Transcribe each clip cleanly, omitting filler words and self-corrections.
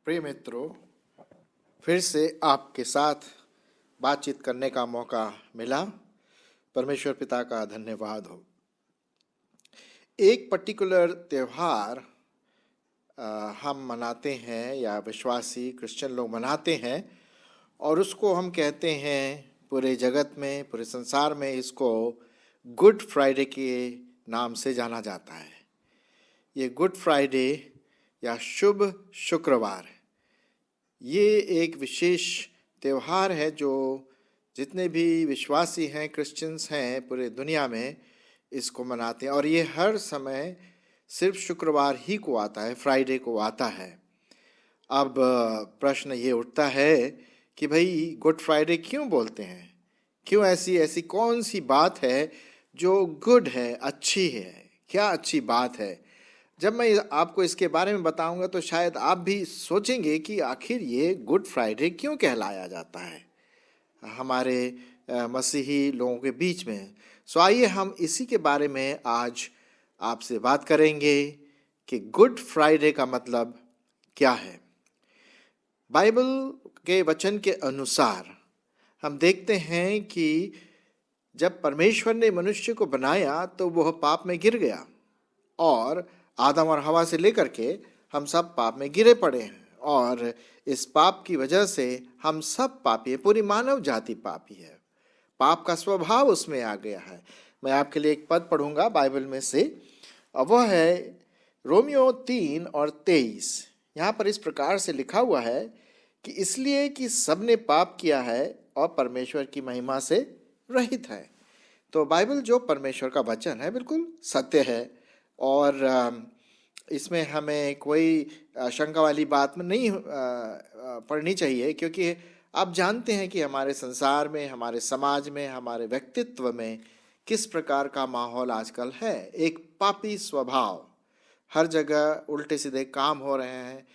प्रिय मित्रों, फिर से आपके साथ बातचीत करने का मौका मिला। परमेश्वर पिता का धन्यवाद हो। एक पर्टिकुलर त्यौहार हम मनाते हैं या विश्वासी क्रिश्चियन लोग मनाते हैं और उसको हम कहते हैं पूरे जगत में, पूरे संसार में इसको गुड फ्राइडे के नाम से जाना जाता है। ये गुड फ्राइडे या शुभ शुक्रवार, ये एक विशेष त्यौहार है जो जितने भी विश्वासी हैं, क्रिश्चियंस हैं पूरे दुनिया में, इसको मनाते हैं। और ये हर समय सिर्फ शुक्रवार ही को आता है, फ्राइडे को आता है। अब प्रश्न ये उठता है कि भाई गुड फ्राइडे क्यों बोलते हैं? क्यों ऐसी कौन सी बात है जो गुड है, अच्छी है? क्या अच्छी बात है? जब मैं आपको इसके बारे में बताऊंगा तो शायद आप भी सोचेंगे कि आखिर ये गुड फ्राइडे क्यों कहलाया जाता है हमारे मसीही लोगों के बीच में। सो आइए हम इसी के बारे में आज आपसे बात करेंगे कि गुड फ्राइडे का मतलब क्या है। बाइबल के वचन के अनुसार हम देखते हैं कि जब परमेश्वर ने मनुष्य को बनाया तो वह पाप में गिर गया और आदम और हवा से लेकर के हम सब पाप में गिरे पड़े हैं और इस पाप की वजह से हम सब पापी हैं। पूरी मानव जाति पापी है। पाप का स्वभाव उसमें आ गया है। मैं आपके लिए एक पद पढ़ूंगा बाइबल में से, वह है रोमियो 3:23। यहाँ पर इस प्रकार से लिखा हुआ है कि इसलिए कि सबने पाप किया है और परमेश्वर की महिमा से रहित है। तो बाइबल जो परमेश्वर का वचन है बिल्कुल सत्य है और इसमें हमें कोई शंका वाली बात में नहीं पढ़नी चाहिए, क्योंकि आप जानते हैं कि हमारे संसार में, हमारे समाज में, हमारे व्यक्तित्व में किस प्रकार का माहौल आजकल है। एक पापी स्वभाव, हर जगह उल्टे सीधे काम हो रहे हैं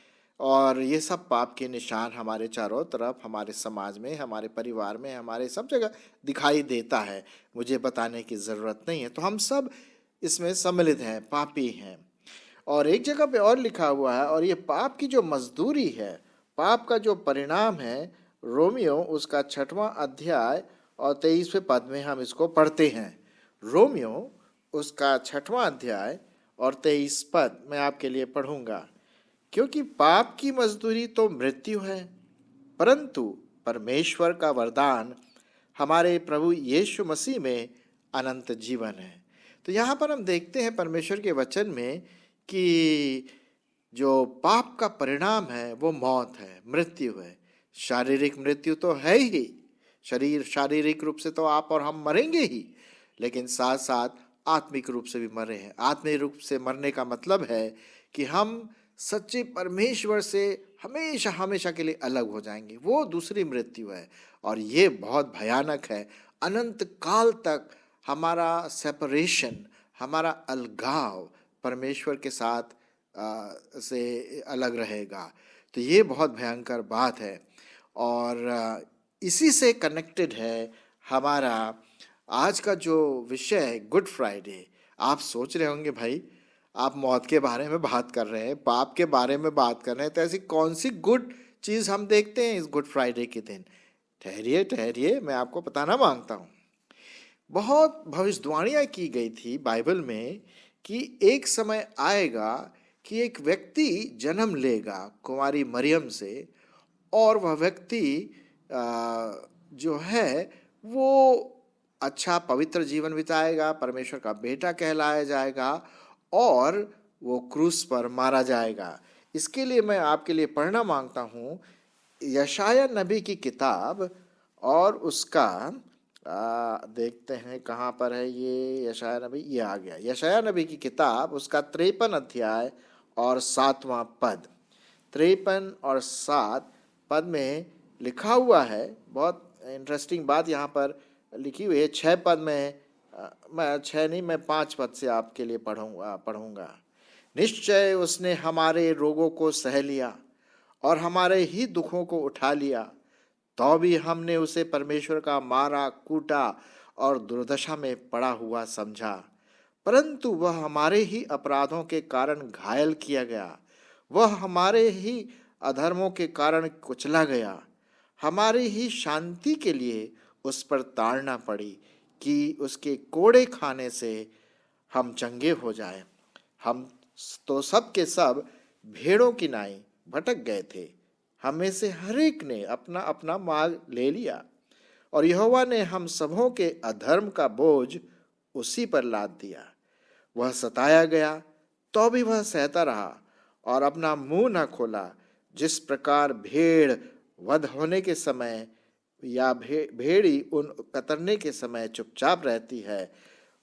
और ये सब पाप के निशान हमारे चारों तरफ, हमारे समाज में, हमारे परिवार में, हमारे सब जगह दिखाई देता है। मुझे बताने की ज़रूरत नहीं है। तो हम सब इसमें सम्मिलित हैं, पापी हैं। और एक जगह पे और लिखा हुआ है, और ये पाप की जो मजदूरी है, पाप का जो परिणाम है, रोमियो उसका 6वां अध्याय और 23वें पद में हम इसको पढ़ते हैं। रोमियो उसका 6वां अध्याय और 23 पद मैं आपके लिए पढ़ूंगा। क्योंकि पाप की मजदूरी तो मृत्यु है, परंतु परमेश्वर का वरदान हमारे प्रभु यीशु मसीह में अनंत जीवन है। तो यहाँ पर हम देखते हैं परमेश्वर के वचन में कि जो पाप का परिणाम है वो मौत है, मृत्यु है। शारीरिक मृत्यु तो है ही, शारीरिक रूप से तो आप और हम मरेंगे ही, लेकिन साथ साथ आत्मिक रूप से भी मरे हैं। आत्मिक रूप से मरने का मतलब है कि हम सच्चे परमेश्वर से हमेशा हमेशा के लिए अलग हो जाएंगे। वो दूसरी मृत्यु है और ये बहुत भयानक है। अनंत काल तक हमारा सेपरेशन, हमारा अलगाव परमेश्वर के साथ से अलग रहेगा। तो ये बहुत भयंकर बात है और इसी से कनेक्टेड है हमारा आज का जो विषय गुड फ्राइडे। आप सोच रहे होंगे भाई, आप मौत के बारे में बात कर रहे हैं, पाप के बारे में बात कर रहे हैं, तो ऐसी कौन सी गुड चीज़ हम देखते हैं इस गुड फ्राइडे के दिन? ठहरिए, मैं आपको बताना मांगता हूँ। बहुत भविष्यवाणियाँ की गई थी बाइबल में कि एक समय आएगा कि एक व्यक्ति जन्म लेगा कुंवारी मरियम से और वह व्यक्ति जो है वो अच्छा पवित्र जीवन बिताएगा, परमेश्वर का बेटा कहलाया जाएगा और वो क्रूस पर मारा जाएगा। इसके लिए मैं आपके लिए पढ़ना मांगता हूँ यशायाह नबी की किताब और उसका देखते हैं कहाँ पर है ये यशायाह नबी। ये आ गया, यशायाह नबी की किताब उसका 53 अध्याय और 7वां पद। 53 और 7 पद में लिखा हुआ है, बहुत इंटरेस्टिंग बात यहाँ पर लिखी हुई है। 6 पद में, मैं 6 नहीं, मैं 5 पद से आपके लिए पढ़ूंगा। निश्चय उसने हमारे रोगों को सह लिया और हमारे ही दुखों को उठा लिया, तो भी हमने उसे परमेश्वर का मारा कूटा और दुर्दशा में पड़ा हुआ समझा, परंतु वह हमारे ही अपराधों के कारण घायल किया गया, वह हमारे ही अधर्मों के कारण कुचला गया, हमारी ही शांति के लिए उस पर ताड़ना पड़ी कि उसके कोड़े खाने से हम चंगे हो जाएं। हम तो सब के सब भेड़ों की नाई भटक गए थे, हम में से हर एक ने अपना अपना मार्ग ले लिया, और यहोवा ने हम सबों के अधर्म का बोझ उसी पर लाद दिया। वह सताया गया तो भी वह सहता रहा और अपना मुंह न खोला। जिस प्रकार भेड़ वध होने के समय या भेड़ी उन कतरने के समय चुपचाप रहती है,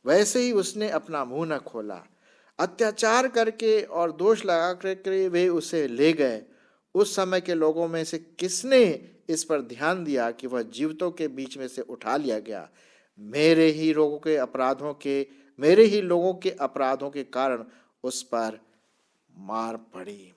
वैसे ही उसने अपना मुंह न खोला। अत्याचार करके और दोष लगा करके वे उसे ले गए। उस समय के लोगों में से किसने इस पर ध्यान दिया कि वह जीवितों के बीच में से उठा लिया गया? मेरे ही लोगों के अपराधों के कारण उस पर मार पड़ी,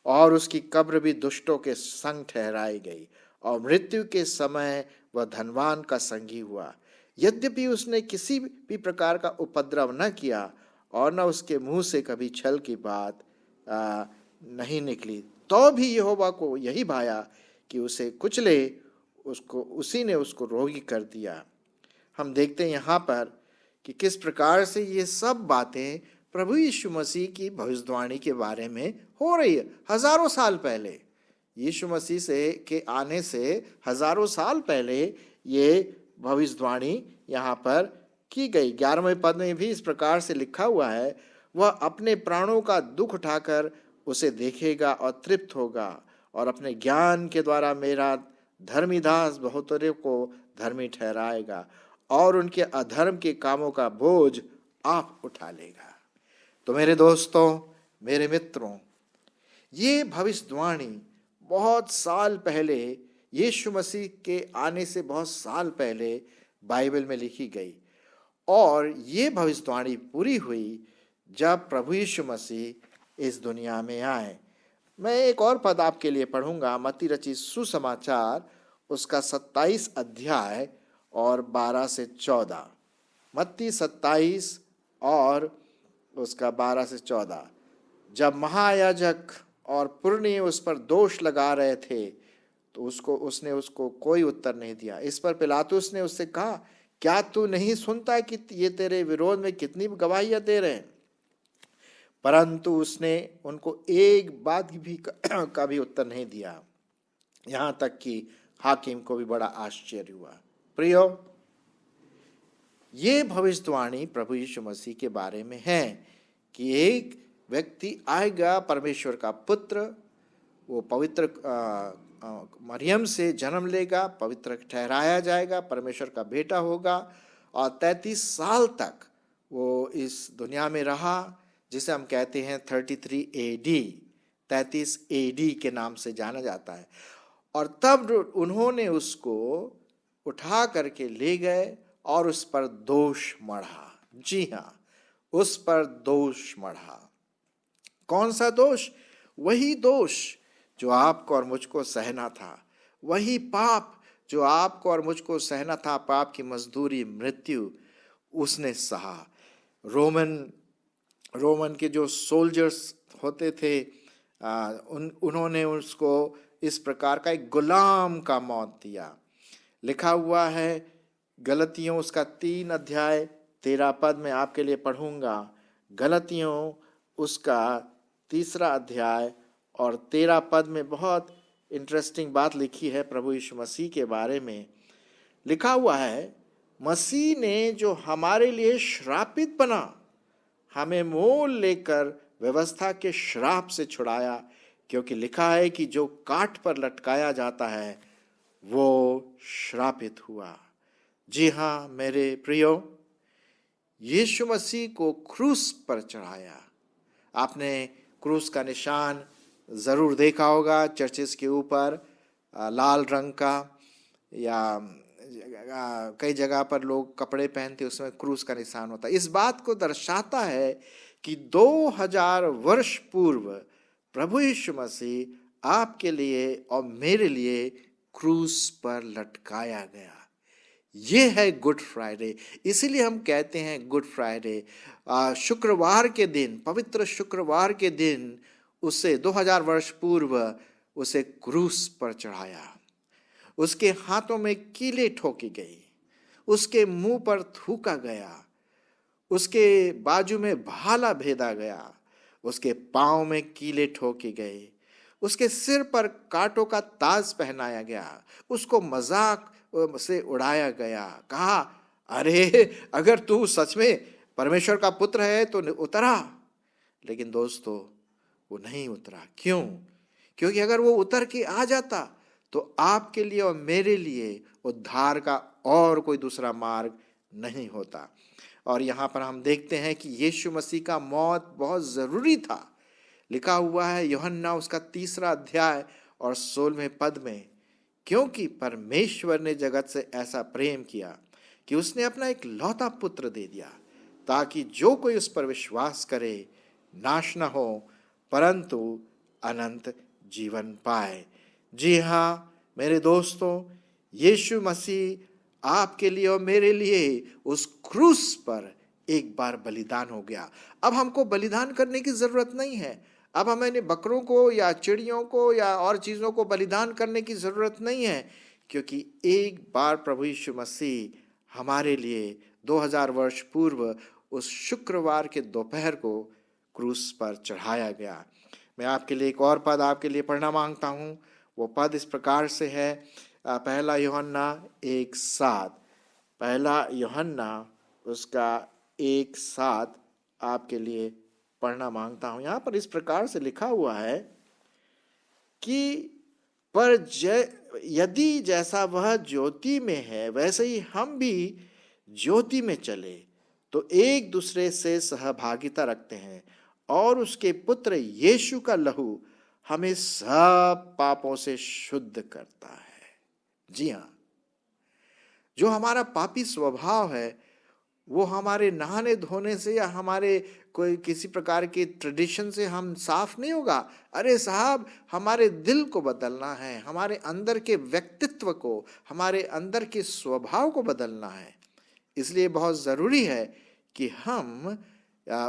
और उसकी कब्र भी दुष्टों के संग ठहराई गई, और मृत्यु के समय वह धनवान का संगी हुआ। यद्यपि उसने किसी भी प्रकार का उपद्रव न किया और न उसके मुंह से कभी छल की बात नहीं निकली, तो भी यहोवा को यही भाया कि उसे कुचले, उसी ने उसको रोगी कर दिया। हम देखते हैं यहाँ पर कि किस प्रकार से ये सब बातें प्रभु यीशु मसीह की भविष्यवाणी के बारे में हो रही है। हजारों साल पहले, यीशु मसीह के आने से हजारों साल पहले ये भविष्यवाणी यहाँ पर की गई। 11वें पद में भी इस प्रकार से लिखा हुआ है, वह अपने प्राणों का दुख उठाकर उसे देखेगा और तृप्त होगा, और अपने ज्ञान के द्वारा मेरा धर्मी दास बहुतों को धर्मी ठहराएगा, और उनके अधर्म के कामों का बोझ आप उठा लेगा। तो मेरे दोस्तों, मेरे मित्रों, ये भविष्यवाणी बहुत साल पहले, यीशु मसीह के आने से बहुत साल पहले बाइबल में लिखी गई, और ये भविष्यवाणी पूरी हुई जब प्रभु यीशु मसीह इस दुनिया में आए। मैं एक और पद आपके लिए पढ़ूंगा, मत्ती रचित सुसमाचार उसका 27 अध्याय और 12 से 14। मत्ती 27 और उसका 12 से 14। जब महायाजक और पुरनी उस पर दोष लगा रहे थे तो उसने उसको कोई उत्तर नहीं दिया। इस पर पिलातुस ने उससे कहा, क्या तू नहीं सुनता कि ये तेरे विरोध में कितनी गवाहियां दे रहे हैं? परंतु उसने उनको एक बात भी का भी उत्तर नहीं दिया, यहाँ तक कि हाकिम को भी बड़ा आश्चर्य हुआ। प्रियो, ये भविष्यवाणी प्रभु यीशु मसीह के बारे में है कि एक व्यक्ति आएगा, परमेश्वर का पुत्र, वो पवित्र मरियम से जन्म लेगा, पवित्र ठहराया जाएगा, परमेश्वर का बेटा होगा, और 33 साल तक वो इस दुनिया में रहा, जिसे हम कहते हैं 33 AD, 33 AD के नाम से जाना जाता है। और तब उन्होंने उसको उठा करके ले गए और उस पर दोष मढ़ा। जी हाँ, उस पर दोष मढ़ा। कौन सा दोष? वही दोष जो आपको और मुझको सहना था, वही पाप जो आपको और मुझको सहना था, पाप की मजदूरी मृत्यु, उसने सहा। रोमन के जो सोल्जर्स होते थे, उन्होंने उसको इस प्रकार का एक गुलाम का मौत दिया। लिखा हुआ है गलतियों उसका 3 अध्याय 13 पद में आपके लिए पढ़ूंगा। गलतियों उसका 3 अध्याय और 13 पद में बहुत इंटरेस्टिंग बात लिखी है प्रभु यीशु मसीह के बारे में। लिखा हुआ है, मसीह ने जो हमारे लिए श्रापित बना, हमें मोल लेकर व्यवस्था के श्राप से छुड़ाया, क्योंकि लिखा है कि जो काठ पर लटकाया जाता है वो श्रापित हुआ। जी हाँ मेरे प्रियो, यीशु मसीह को क्रूस पर चढ़ाया। आपने क्रूस का निशान ज़रूर देखा होगा, चर्चेस के ऊपर लाल रंग का, या कई जगह पर लोग कपड़े पहनते उसमें क्रूस का निशान होता है। इस बात को दर्शाता है कि 2000 वर्ष पूर्व प्रभु यीशु मसीह आपके लिए और मेरे लिए क्रूस पर लटकाया गया। ये है गुड फ्राइडे। इसीलिए हम कहते हैं गुड फ्राइडे। शुक्रवार के दिन, पवित्र शुक्रवार के दिन उसे 2000 वर्ष पूर्व उसे क्रूस पर चढ़ाया। उसके हाथों में कीलें ठोकी गई, उसके मुंह पर थूका गया, उसके बाजू में भाला भेदा गया, उसके पांव में कीलें ठोकी गई, उसके सिर पर कांटों का ताज पहनाया गया, उसको मजाक से उड़ाया गया। कहा, अरे अगर तू सच में परमेश्वर का पुत्र है तो उतरा। लेकिन दोस्तों, वो नहीं उतरा। क्यों? क्योंकि अगर वो उतर के आ जाता तो आपके लिए और मेरे लिए उद्धार का और कोई दूसरा मार्ग नहीं होता। और यहाँ पर हम देखते हैं कि यीशु मसीह का मौत बहुत ज़रूरी था। लिखा हुआ है यूहन्ना उसका 3 अध्याय और 16वें पद में, क्योंकि परमेश्वर ने जगत से ऐसा प्रेम किया कि उसने अपना एक लौता पुत्र दे दिया, ताकि जो कोई उस पर विश्वास करे नाश न हो परंतु अनंत जीवन पाए। जी हाँ मेरे दोस्तों, यीशु मसीह आपके लिए और मेरे लिए उस क्रूस पर एक बार बलिदान हो गया। अब हमको बलिदान करने की जरूरत नहीं है। अब हमें बकरों को या चिड़ियों को या और चीज़ों को बलिदान करने की ज़रूरत नहीं है, क्योंकि एक बार प्रभु यीशु मसीह हमारे लिए 2000 वर्ष पूर्व उस शुक्रवार के दोपहर को क्रूस पर चढ़ाया गया। मैं आपके लिए एक और पद आपके लिए पढ़ना मांगता हूँ। वो पद इस प्रकार से है, 1 यूहन्ना 1:7। 1 यूहन्ना उसका 1:7 आपके लिए पढ़ना मांगता हूं। यहां पर इस प्रकार से लिखा हुआ है कि पर यदि जैसा वह ज्योति में है वैसे ही हम भी ज्योति में चले तो एक दूसरे से सहभागिता रखते हैं, और उसके पुत्र यीशु का लहू हमें सब पापों से शुद्ध करता है। जी हाँ, जो हमारा पापी स्वभाव है वो हमारे नहाने धोने से या हमारे कोई किसी प्रकार के ट्रेडिशन से हम साफ नहीं होगा। अरे साहब, हमारे दिल को बदलना है, हमारे अंदर के व्यक्तित्व को, हमारे अंदर के स्वभाव को बदलना है। इसलिए बहुत ज़रूरी है कि हम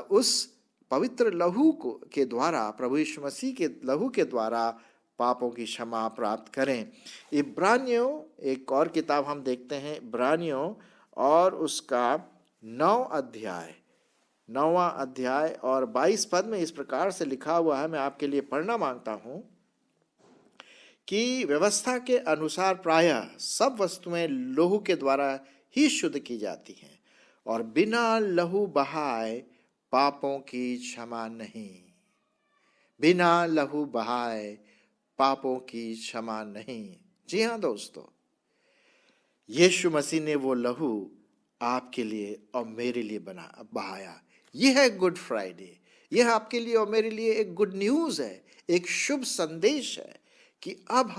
उस पवित्र लहू को के द्वारा, प्रभु यीशु मसीह के लहू के द्वारा पापों की क्षमा प्राप्त करें। इब्रानियों एक और किताब हम देखते हैं, इब्रानियों और उसका 9वां अध्याय और 22 पद में इस प्रकार से लिखा हुआ है, मैं आपके लिए पढ़ना मांगता हूं कि व्यवस्था के अनुसार प्रायः सब वस्तुएं लहू के द्वारा ही शुद्ध की जाती हैं, और बिना लहू बहाए पापों की क्षमा नहीं। बिना लहू बहाए पापों की क्षमा नहीं। जी हाँ दोस्तों, यीशु मसीह ने वो लहू आपके लिए और मेरे लिए बहाया। यह है गुड फ्राइडे। यह आपके लिए और मेरे लिए एक गुड न्यूज़ है, एक शुभ संदेश है कि अब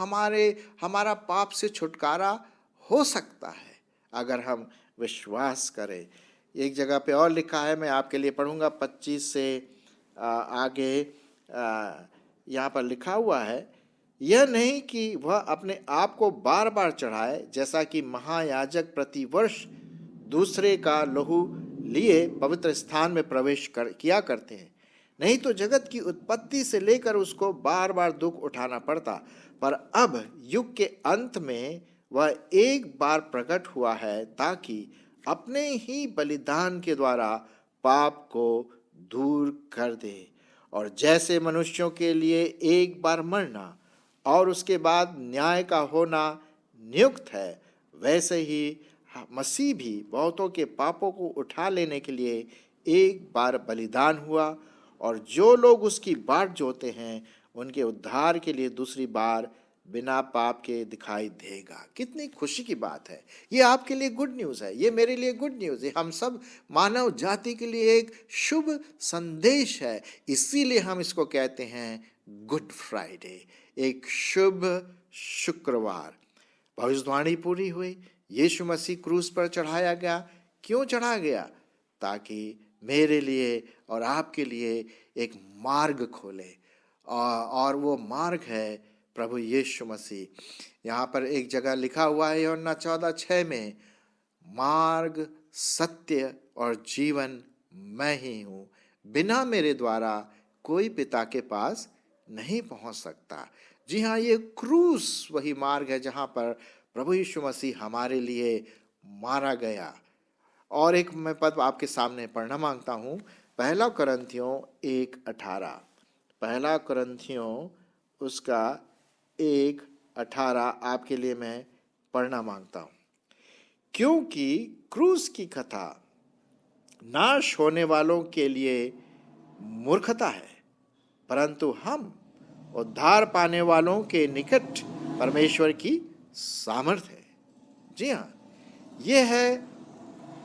हमारा पाप से छुटकारा हो सकता है अगर हम विश्वास करें। एक जगह पे और लिखा है, मैं आपके लिए पढ़ूंगा 25 से आगे। यहाँ पर लिखा हुआ है, यह नहीं कि वह अपने आप को बार बार चढ़ाए, जैसा कि महायाजक प्रतिवर्ष दूसरे का लहू लिए पवित्र स्थान में प्रवेश किया करते हैं। नहीं तो जगत की उत्पत्ति से लेकर उसको बार बार दुख उठाना पड़ता, पर अब युग के अंत में वह एक बार प्रकट हुआ है, ताकि अपने ही बलिदान के द्वारा पाप को दूर कर दे। और जैसे मनुष्यों के लिए एक बार मरना और उसके बाद न्याय का होना नियुक्त है, वैसे ही मसीह भी बहुतों के पापों को उठा लेने के लिए एक बार बलिदान हुआ, और जो लोग उसकी बाट जोते हैं उनके उद्धार के लिए दूसरी बार बिना पाप के दिखाई देगा। कितनी खुशी की बात है। ये आपके लिए गुड न्यूज़ है, ये मेरे लिए गुड न्यूज़ है, हम सब मानव जाति के लिए एक शुभ संदेश है। इसीलिए हम इसको कहते हैं गुड फ्राइडे, एक शुभ शुक्रवार। भविष्यवाणी पूरी हुई, यीशु मसीह क्रूस पर चढ़ाया गया। क्यों चढ़ा गया? ताकि मेरे लिए और आपके लिए एक मार्ग खोले, और वो मार्ग है प्रभु यीशु मसीह। यहाँ पर एक जगह लिखा हुआ है यूहन्ना 14:6 में, मार्ग, सत्य और जीवन मैं ही हूँ। बिना मेरे द्वारा कोई पिता के पास नहीं पहुंच सकता। जी हाँ, ये क्रूस वही मार्ग है जहाँ पर प्रभु यीशु मसीह हमारे लिए मारा गया। और एक मैं पद आपके सामने पढ़ना मांगता हूँ, पहला कुरिन्थियों 1:18। पहला कुरिन्थियों उसका 1:18 आपके लिए मैं पढ़ना मांगता हूँ। क्योंकि क्रूस की कथा नाश होने वालों के लिए मूर्खता है, परंतु हम उद्धार पाने वालों के निकट परमेश्वर की सामर्थ है। जी हाँ, यह है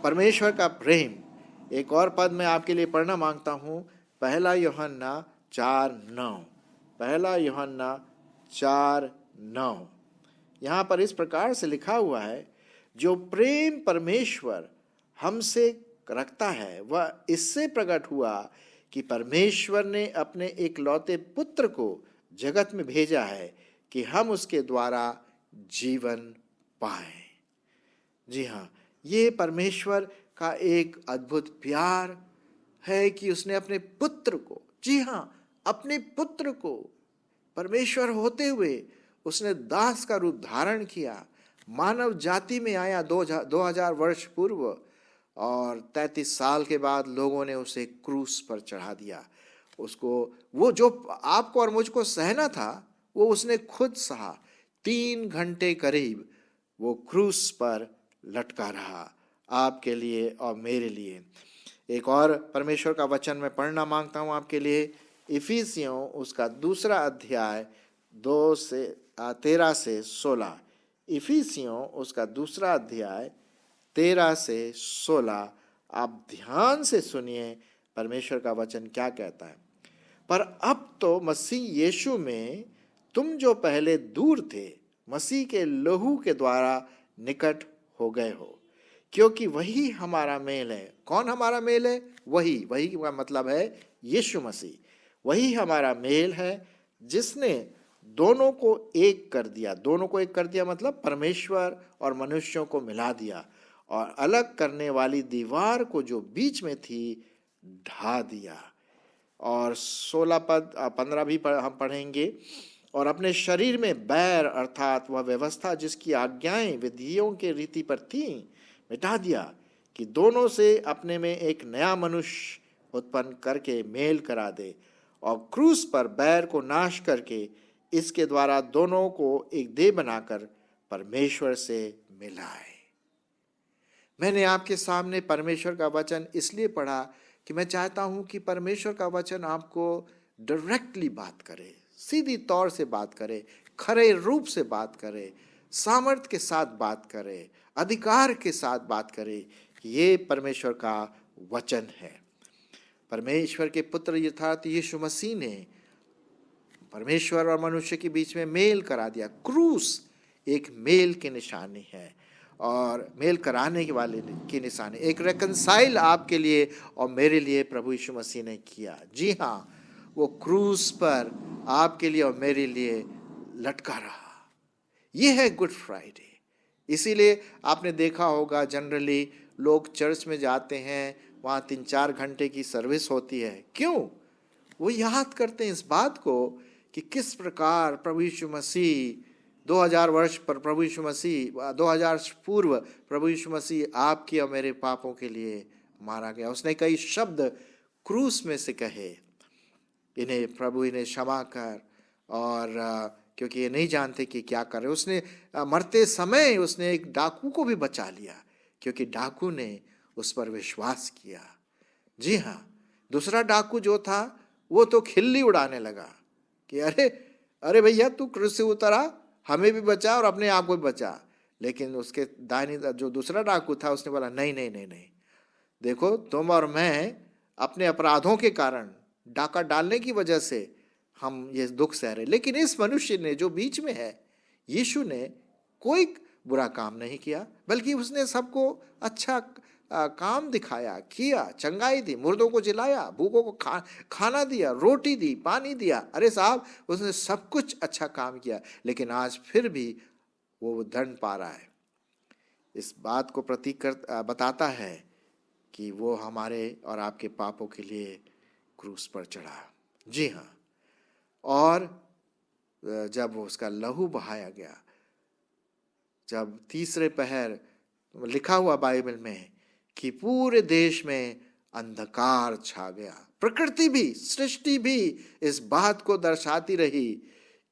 परमेश्वर का प्रेम। एक और पद मैं आपके लिए पढ़ना मांगता हूँ, पहला यूहन्ना 4:9। पहला यूहन्ना 4:9 यहाँ पर इस प्रकार से लिखा हुआ है, जो प्रेम परमेश्वर हमसे रखता है वह इससे प्रकट हुआ कि परमेश्वर ने अपने एकलौते पुत्र को जगत में भेजा है कि हम उसके द्वारा जीवन पाएं। जी हाँ, ये परमेश्वर का एक अद्भुत प्यार है कि उसने अपने पुत्र को, जी हाँ, अपने पुत्र को, परमेश्वर होते हुए उसने दास का रूप धारण किया, मानव जाति में आया 2000 वर्ष पूर्व, और 33 साल के बाद लोगों ने उसे क्रूस पर चढ़ा दिया। उसको, वो जो आपको और मुझको सहना था वो उसने खुद सहा। 3 घंटे करीब वो क्रूस पर लटका रहा, आपके लिए और मेरे लिए। एक और परमेश्वर का वचन मैं पढ़ना मांगता हूँ आपके लिए, इफिसियों उसका 2 अध्याय 13 से 16। इफिसियों उसका 2 अध्याय 13 से 16। आप ध्यान से सुनिए परमेश्वर का वचन क्या कहता है। पर अब तो मसीह यीशु में तुम जो पहले दूर थे, मसीह के लहू के द्वारा निकट हो गए हो, क्योंकि वही हमारा मेल है। कौन हमारा मेल है? वही का मतलब है यीशु मसीह। वही हमारा मेल है जिसने दोनों को एक कर दिया। दोनों को एक कर दिया मतलब परमेश्वर और मनुष्यों को मिला दिया, और अलग करने वाली दीवार को जो बीच में थी ढा दिया। और 15 भी हम पढ़ेंगे। और अपने शरीर में बैर अर्थात वह व्यवस्था जिसकी आज्ञाएं विधियों के रीति पर थी मिटा दिया, कि दोनों से अपने में एक नया मनुष्य उत्पन्न करके मेल करा दे, और क्रूस पर बैर को नाश करके इसके द्वारा दोनों को एक देह बनाकर परमेश्वर से मिलाए। मैंने आपके सामने परमेश्वर का वचन इसलिए पढ़ा कि मैं चाहता हूं कि परमेश्वर का वचन आपको डायरेक्टली बात करे, सीधी तौर से बात करे, खरे रूप से बात करे, सामर्थ्य के साथ बात करे, अधिकार के साथ बात करे कि ये परमेश्वर का वचन है। परमेश्वर के पुत्र यथार्थ यीशु मसीह ने परमेश्वर और मनुष्य के बीच में मेल करा दिया। क्रूस एक मेल की निशानी है, और मेल कराने के वाले की निशानी, एक रेकंसाइल आपके लिए और मेरे लिए प्रभु यीशु मसीह ने किया। जी हाँ, वो क्रूस पर आपके लिए और मेरे लिए लटका रहा। ये है गुड फ्राइडे। इसीलिए आपने देखा होगा जनरली लोग चर्च में जाते हैं, वहाँ 3-4 घंटे की सर्विस होती है। क्यों? वो याद करते हैं इस बात को कि किस प्रकार प्रभु यीशु मसीह 2000 वर्ष पर, प्रभु यीशु मसीह 2000 पूर्व प्रभु यीशु मसीह आपके और मेरे पापों के लिए मारा गया। उसने कई शब्द क्रूस में से कहे, इन्हें प्रभु इन्हें क्षमा कर, और क्योंकि ये नहीं जानते कि क्या कर रहे। उसने मरते समय उसने एक डाकू को भी बचा लिया, क्योंकि डाकू ने उस पर विश्वास किया। जी हाँ, दूसरा डाकू जो था वो तो खिल्ली उड़ाने लगा कि अरे भैया तू क्रूस से उतरा, हमें भी बचा और अपने आप को भी बचा। लेकिन उसके दाहिनी जो दूसरा डाकू था उसने बोला नहीं नहीं नहीं नहीं, देखो तुम और मैं अपने अपराधों के कारण, डाका डालने की वजह से हम ये दुख सह रहे, लेकिन इस मनुष्य ने जो बीच में है, यीशु ने कोई बुरा काम नहीं किया, बल्कि उसने सबको अच्छा काम दिखाया, किया, चंगाई दी, मुर्दों को जिलाया, भूखों को खाना दिया, रोटी दी, पानी दिया। अरे साहब, उसने सब कुछ अच्छा काम किया, लेकिन आज फिर भी वो दंड पा रहा है। इस बात को प्रतीक कर बताता है कि वो हमारे और आपके पापों के लिए क्रूस पर चढ़ा। जी हाँ, और जब उसका लहू बहाया गया, जब तीसरे पहर लिखा हुआ बाइबल में कि पूरे देश में अंधकार छा गया, प्रकृति भी, सृष्टि भी इस बात को दर्शाती रही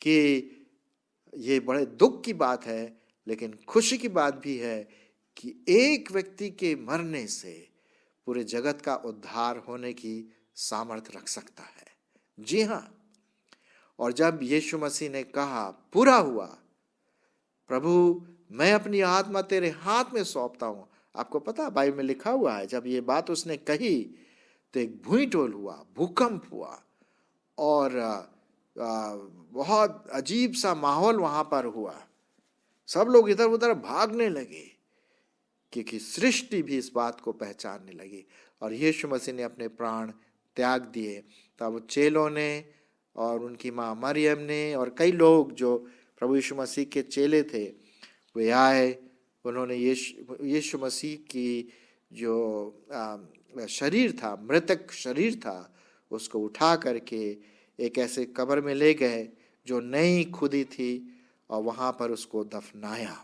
कि ये बड़े दुख की बात है, लेकिन खुशी की बात भी है कि एक व्यक्ति के मरने से पूरे जगत का उद्धार होने की सामर्थ्य रख सकता है। जी हाँ, और जब यीशु मसीह ने कहा पूरा हुआ, प्रभु मैं अपनी आत्मा तेरे हाथ में सौंपता हूं, आपको पता बाइबल में लिखा हुआ है जब ये बात उसने कही तो एक भूईटोल हुआ, भूकंप हुआ और बहुत अजीब सा माहौल वहां पर हुआ। सब लोग इधर उधर भागने लगे क्योंकि सृष्टि भी इस बात को पहचानने लगी और यीशु मसीह ने अपने प्राण त्याग दिए। तब चेलों ने और उनकी माँ मरियम ने और कई लोग जो प्रभु यीशु मसीह के चेले थे, वे आए, उन्होंने यीशु मसीह की जो शरीर था, मृतक शरीर था, उसको उठा करके एक ऐसे कब्र में ले गए जो नई खुदी थी और वहाँ पर उसको दफनाया।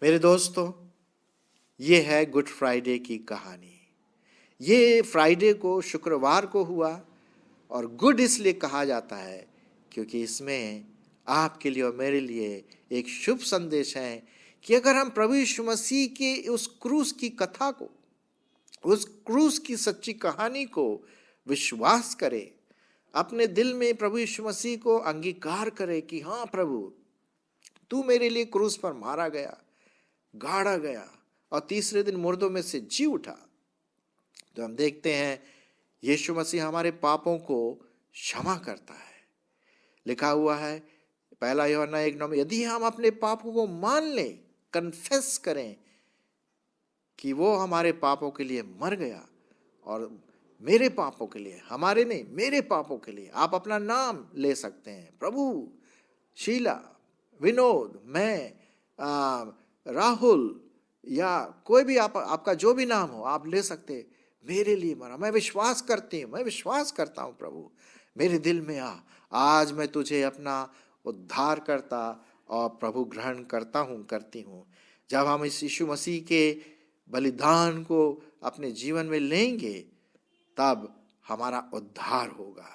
मेरे दोस्तों, ये है गुड फ्राइडे की कहानी। ये फ्राइडे को, शुक्रवार को हुआ और गुड इसलिए कहा जाता है क्योंकि इसमें आपके लिए और मेरे लिए एक शुभ संदेश है कि अगर हम प्रभु यीशु मसीह के उस क्रूस की कथा को, उस क्रूस की सच्ची कहानी को विश्वास करें, अपने दिल में प्रभु यीशु मसीह को अंगीकार करें कि हाँ प्रभु, तू मेरे लिए क्रूस पर मारा गया, गाड़ा गया और तीसरे दिन मुर्दों में से जी उठा, तो हम देखते हैं यीशु मसीह हमारे पापों को क्षमा करता है। लिखा हुआ है पहला यूहन्ना 1:9 यदि हम अपने पापों को मान लें, कन्फेस करें कि वो हमारे पापों के लिए मर गया और मेरे पापों के लिए, हमारे नहीं, मेरे पापों के लिए, आप अपना नाम ले सकते हैं, प्रभु, शीला, विनोद, मैं, राहुल या कोई भी आपका जो भी नाम हो आप ले सकते, मेरे लिए मरा, मैं विश्वास करती हूँ, मैं विश्वास करता हूँ प्रभु, मेरे दिल में आ, आज मैं तुझे अपना उद्धार करता और प्रभु ग्रहण करता हूँ, करती हूँ। जब हम इस यीशु मसीह के बलिदान को अपने जीवन में लेंगे तब हमारा उद्धार होगा,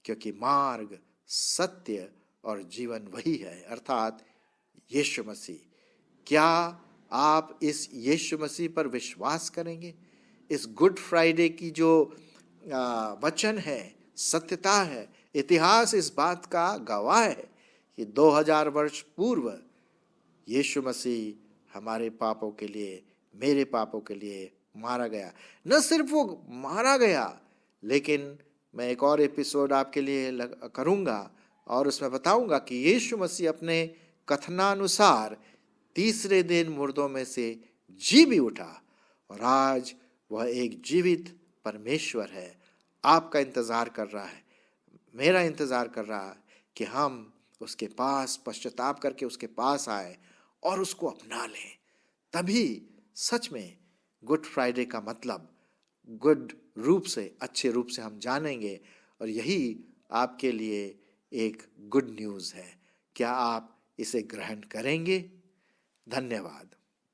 क्योंकि मार्ग, सत्य और जीवन वही है, अर्थात यीशु मसीह। क्या आप इस यीशु मसीह पर विश्वास करेंगे? इस गुड फ्राइडे की जो वचन है, सत्यता है, इतिहास इस बात का गवाह है कि 2000 वर्ष पूर्व यीशु मसीह हमारे पापों के लिए, मेरे पापों के लिए मारा गया। न सिर्फ वो मारा गया, लेकिन मैं एक और एपिसोड आपके लिए करूँगा और उसमें बताऊँगा कि यीशु मसीह अपने कथनानुसार तीसरे दिन मुर्दों में से जी भी उठा और आज वह एक जीवित परमेश्वर है। आपका इंतज़ार कर रहा है, मेरा इंतज़ार कर रहा है कि हम उसके पास पश्चाताप करके उसके पास आए और उसको अपना लें। तभी सच में गुड फ्राइडे का मतलब गुड रूप से, अच्छे रूप से हम जानेंगे और यही आपके लिए एक गुड न्यूज़ है। क्या आप इसे ग्रहण करेंगे? धन्यवाद।